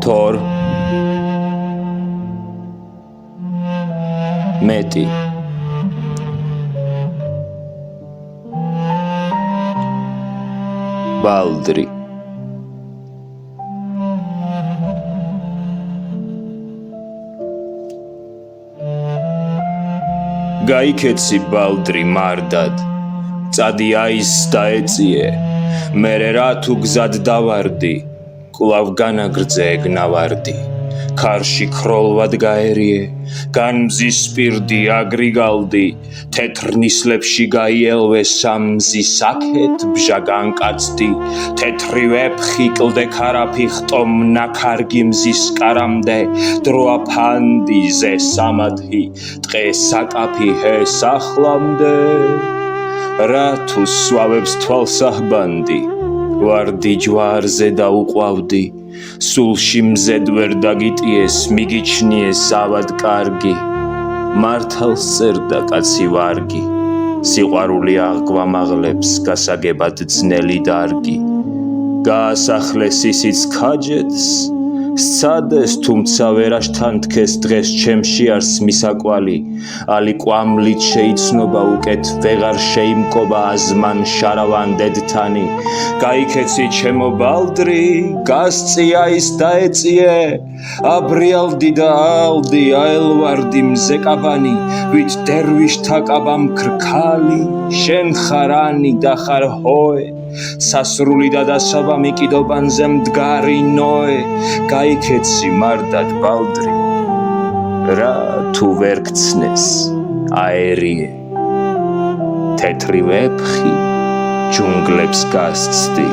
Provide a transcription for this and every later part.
თორ მეტი ბალდრი გაიქეცი ბალდრი მარდად წადი აის დაეწიე მერე რა თუ გზად დავარდი კვლავ განაგრძე ეგნავარდი ქარში ქროლვად გაერიე განმზის პირდი აგრიგალდი თეთრ ნისლებში გაიელვე სამმზის აქეთ ბჟა განკაცდი თეთრი ვეფხი კლდე ქარაფი ხტომნა ქარგი მზის კარამდე დროა ფანდი ზე სამადჰი ტყე საკაფი ჰე სახლამდე რა თუ სვავებს თვალსაჰბანდი ვარდი ჯვარზე დაუყვავდი სულში მზედ ვერ დაგიტიეს მიგიჩნიეს ავად კარგი მართალს წერდა კაცი ვარგი სიყვარული აღგვამაღლებს გასაგებად ძნელი დარგი გაასახლეს ისიც ქაჯეთს სცადეს თუმცა ვერაშთან თქეს დღეს ჩემში არს მისაკვალი ალი კვამლით შეიცნობა უკეთ ვეღარ შეიმკობა აზმან შარავან დედთანი გაიქეცი ჩემო ბალდრი გასწია ის დაეწიე აბრიალდი და ალდი აელვარდი მზეკაბანი ვით დერვიშთა კაბამ ქრქალი შენ ხარანი და ხარ ჰოე სასრული და დასაბა მიკიდობანზე მდგარი ნოე გაიქეცი მარდად ბალდრი რა თუ ვერ გცნეს აერიე თეთრი ვეფხი ჯუნგლებს გასცდი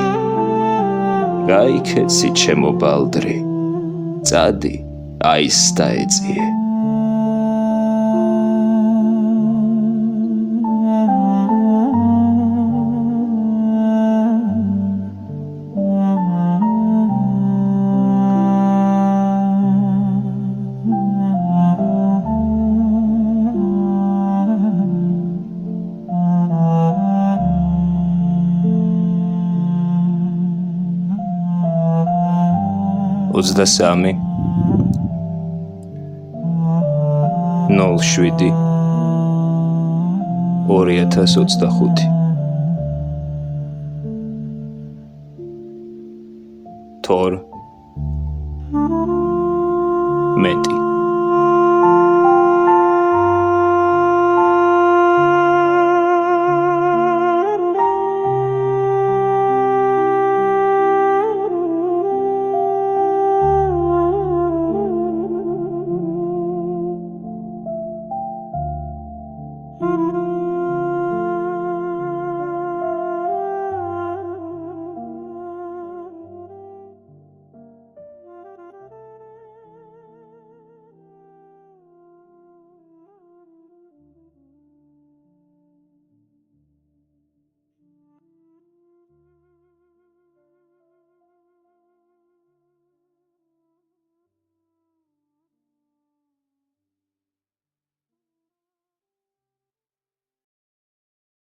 გაიქეცი ჩემო ბალდრი წადი აის დაეწიე ოცდასამი 07 2025 თორ მეტი